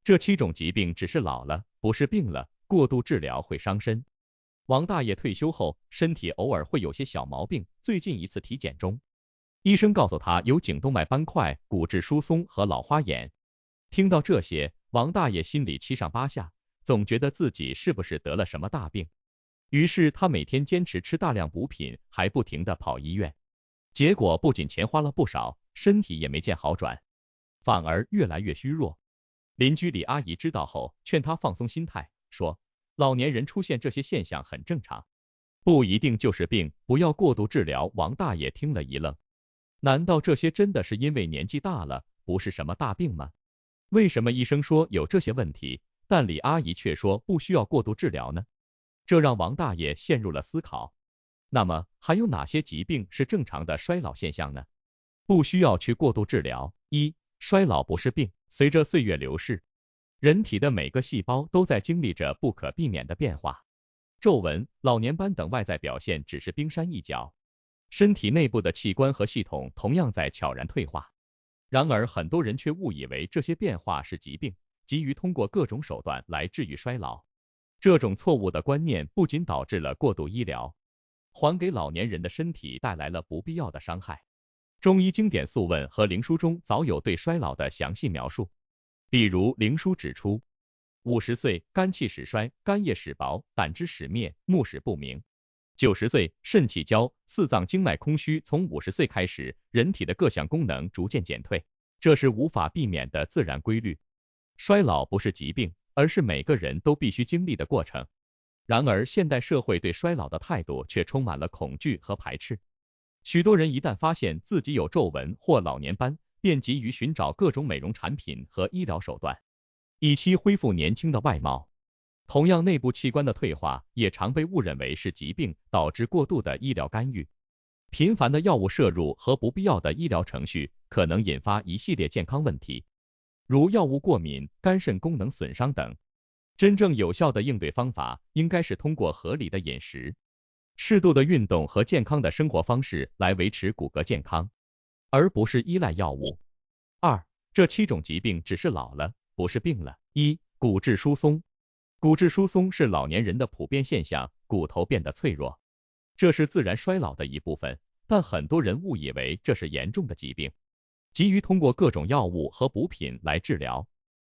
这7种疾病只是老了，不是病了，过度治疗会伤身。王大爷退休后，身体偶尔会有些小毛病，最近一次体检中，医生告诉他有颈动脉斑块、骨质疏松和老花眼。听到这些，王大爷心里七上八下，总觉得自己是不是得了什么大病。于是他每天坚持吃大量补品，还不停地跑医院。结果不仅钱花了不少，身体也没见好转，反而越来越虚弱。邻居李阿姨知道后，劝他放松心态，说老年人出现这些现象很正常，不一定就是病，不要过度治疗。王大爷听了一愣，难道这些真的是因为年纪大了，不是什么大病吗？为什么医生说有这些问题，但李阿姨却说不需要过度治疗呢？这让王大爷陷入了思考。那么还有哪些疾病是正常的衰老现象呢？不需要去过度治疗。1. 衰老不是病，随着岁月流逝，人体的每个细胞都在经历着不可避免的变化。皱纹、老年斑等外在表现只是冰山一角，身体内部的器官和系统同样在悄然退化。然而很多人却误以为这些变化是疾病，急于通过各种手段来治愈衰老。这种错误的观念不仅导致了过度医疗，还给老年人的身体带来了不必要的伤害。中医经典《素问》和《灵书》中早有对衰老的详细描述，比如《灵书》指出，50岁肝气始衰，肝叶始薄，胆汁始灭，目始不明。90岁肾气交，四脏经脉空虚。从50岁开始，人体的各项功能逐渐减退，这是无法避免的自然规律。衰老不是疾病，而是每个人都必须经历的过程。然而现代社会对衰老的态度却充满了恐惧和排斥。许多人一旦发现自己有皱纹或老年斑，便急于寻找各种美容产品和医疗手段，以期恢复年轻的外貌。同样，内部器官的退化也常被误认为是疾病，导致过度的医疗干预。频繁的药物摄入和不必要的医疗程序可能引发一系列健康问题，如药物过敏、肝肾功能损伤等。真正有效的应对方法应该是通过合理的饮食、适度的运动和健康的生活方式来维持骨骼健康，而不是依赖药物。2. 这7种疾病只是老了，不是病了。1. 骨质疏松。骨质疏松是老年人的普遍现象，骨头变得脆弱，这是自然衰老的一部分，但很多人误以为这是严重的疾病，急于通过各种药物和补品来治疗。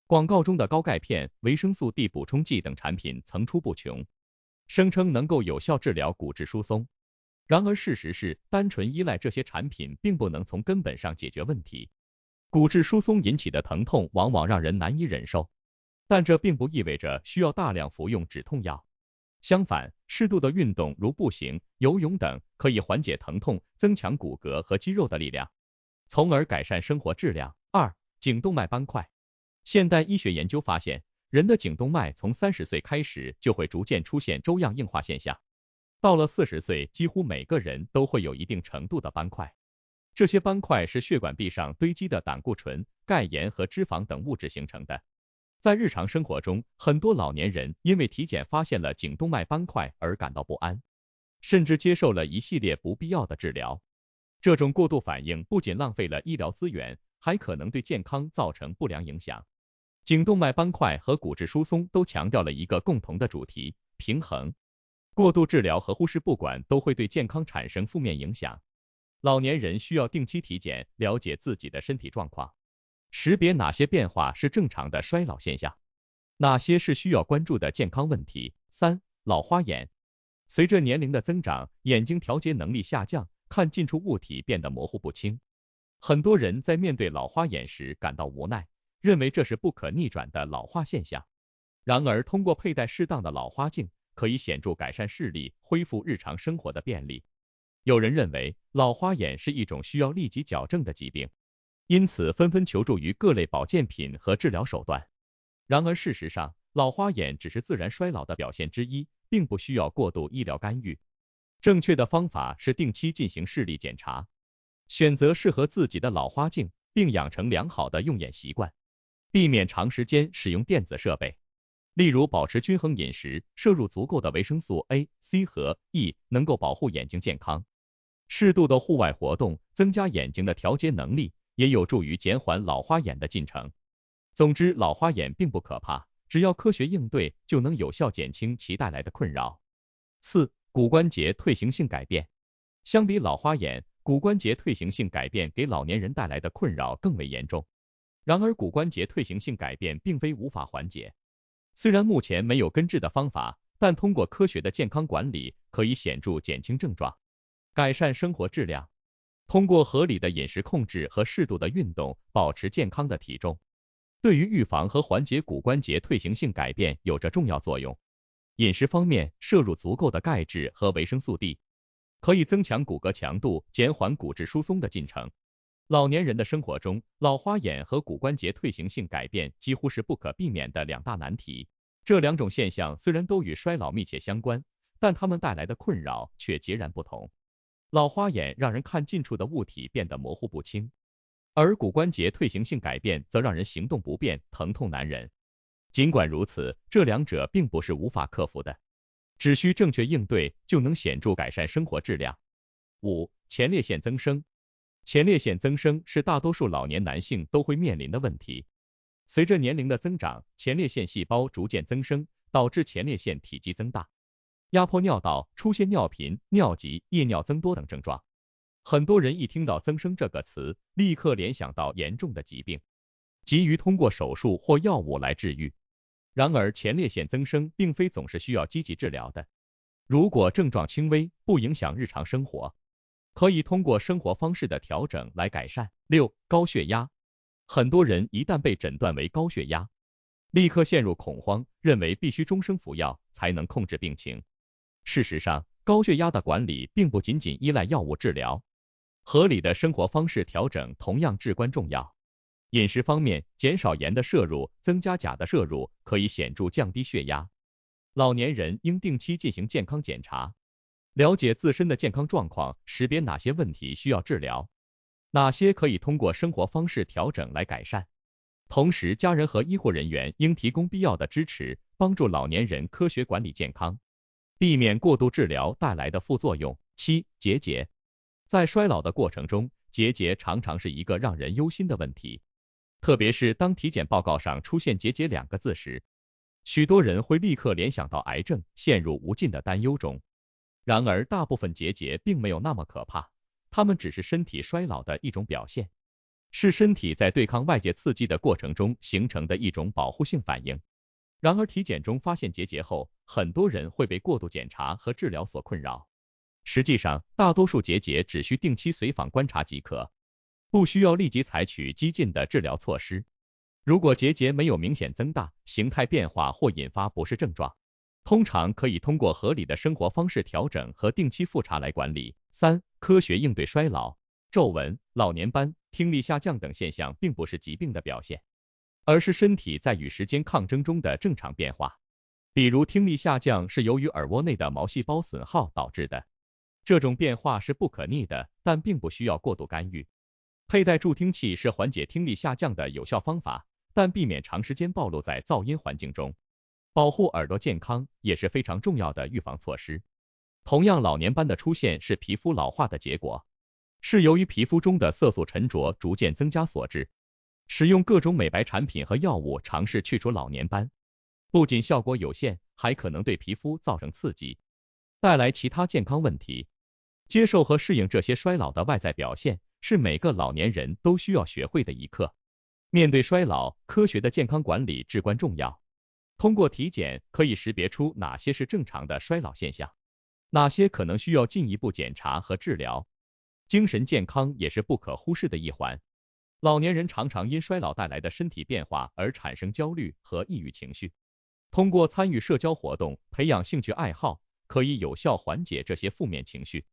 广告中的高钙片、维生素 D 补充剂等产品层出不穷，声称能够有效治疗骨质疏松。然而事实是，单纯依赖这些产品并不能从根本上解决问题。骨质疏松引起的疼痛往往让人难以忍受，但这并不意味着需要大量服用止痛药。相反，适度的运动如步行、游泳等可以缓解疼痛，增强骨骼和肌肉的力量，从而改善生活质量。2. 颈动脉斑块。现代医学研究发现，人的颈动脉从30岁开始就会逐渐出现粥样硬化现象，到了40岁，几乎每个人都会有一定程度的斑块。这些斑块是血管壁上堆积的胆固醇、钙盐和脂肪等物质形成的。在日常生活中，很多老年人因为体检发现了颈动脉斑块而感到不安，甚至接受了一系列不必要的治疗。这种过度反应不仅浪费了医疗资源，还可能对健康造成不良影响。颈动脉斑块和骨质疏松都强调了一个共同的主题：平衡。过度治疗和忽视不管都会对健康产生负面影响。老年人需要定期体检，了解自己的身体状况，识别哪些变化是正常的衰老现象，哪些是需要关注的健康问题。3. 老花眼。随着年龄的增长，眼睛调节能力下降，看近处物体变得模糊不清。很多人在面对老花眼时感到无奈，认为这是不可逆转的老化现象。然而，通过佩戴适当的老花镜，可以显著改善视力，恢复日常生活的便利。有人认为老花眼是一种需要立即矫正的疾病，因此纷纷求助于各类保健品和治疗手段。然而事实上，老花眼只是自然衰老的表现之一，并不需要过度医疗干预。正确的方法是定期进行视力检查，选择适合自己的老花镜，并养成良好的用眼习惯，避免长时间使用电子设备。例如，保持均衡饮食，摄入足够的维生素 A、C 和 E， 能够保护眼睛健康。适度的户外活动，增加眼睛的调节能力，也有助于减缓老花眼的进程。总之，老花眼并不可怕，只要科学应对，就能有效减轻其带来的困扰。4. 骨关节退行性改变。相比老花眼，骨关节退行性改变给老年人带来的困扰更为严重。然而，骨关节退行性改变并非无法缓解。虽然目前没有根治的方法，但通过科学的健康管理，可以显著减轻症状，改善生活质量。通过合理的饮食控制和适度的运动，保持健康的体重，对于预防和缓解骨关节退行性改变有着重要作用。饮食方面，摄入足够的钙质和维生素 D， 可以增强骨骼强度，减缓骨质疏松的进程。老年人的生活中，老花眼和骨关节退行性改变几乎是不可避免的两大难题。这两种现象虽然都与衰老密切相关，但它们带来的困扰却截然不同。老花眼让人看近处的物体变得模糊不清，而骨关节退行性改变则让人行动不便，疼痛难忍。尽管如此，这两者并不是无法克服的，只需正确应对就能显著改善生活质量。5. 前列腺增生。前列腺增生是大多数老年男性都会面临的问题。随着年龄的增长，前列腺细胞逐渐增生，导致前列腺体积增大，压迫尿道，出现尿频、尿急、夜尿增多等症状。很多人一听到增生这个词，立刻联想到严重的疾病，急于通过手术或药物来治愈。然而，前列腺增生并非总是需要积极治疗的。如果症状轻微，不影响日常生活，可以通过生活方式的调整来改善。6. 高血压。很多人一旦被诊断为高血压，立刻陷入恐慌，认为必须终生服药才能控制病情。事实上，高血压的管理并不仅仅依赖药物治疗，合理的生活方式调整同样至关重要。饮食方面，减少盐的摄入，增加钾的摄入，可以显著降低血压。老年人应定期进行健康检查，了解自身的健康状况，识别哪些问题需要治疗，哪些可以通过生活方式调整来改善。同时，家人和医护人员应提供必要的支持，帮助老年人科学管理健康，避免过度治疗带来的副作用。7. 结节。在衰老的过程中，结节常常是一个让人忧心的问题，特别是当体检报告上出现结节2个字时，许多人会立刻联想到癌症，陷入无尽的担忧中。然而，大部分结节并没有那么可怕，它们只是身体衰老的一种表现，是身体在对抗外界刺激的过程中形成的一种保护性反应。然而，体检中发现结节后，很多人会被过度检查和治疗所困扰。实际上，大多数结节只需定期随访观察即可，不需要立即采取激进的治疗措施。如果结节没有明显增大、形态变化或引发不适症状，通常可以通过合理的生活方式调整和定期复查来管理。3. 科学应对衰老。皱纹、老年斑、听力下降等现象并不是疾病的表现，而是身体在与时间抗争中的正常变化。比如听力下降是由于耳蜗内的毛细胞损耗导致的，这种变化是不可逆的，但并不需要过度干预。佩戴助听器是缓解听力下降的有效方法，但避免长时间暴露在噪音环境中，保护耳朵健康也是非常重要的预防措施。同样，老年斑的出现是皮肤老化的结果，是由于皮肤中的色素沉着逐渐增加所致。使用各种美白产品和药物尝试去除老年斑，不仅效果有限，还可能对皮肤造成刺激，带来其他健康问题。接受和适应这些衰老的外在表现，是每个老年人都需要学会的一课。面对衰老，科学的健康管理至关重要。通过体检可以识别出哪些是正常的衰老现象，哪些可能需要进一步检查和治疗。精神健康也是不可忽视的一环。老年人常常因衰老带来的身体变化而产生焦虑和抑郁情绪。通过参与社交活动，培养兴趣爱好，可以有效缓解这些负面情绪。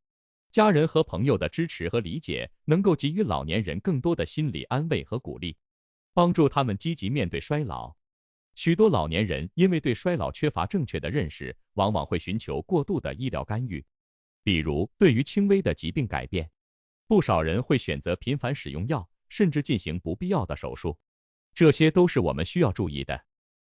家人和朋友的支持和理解，能够给予老年人更多的心理安慰和鼓励，帮助他们积极面对衰老。许多老年人因为对衰老缺乏正确的认识，往往会寻求过度的医疗干预。比如，对于轻微的疾病改变，不少人会选择频繁使用药，甚至进行不必要的手术。这些都是我们需要注意的。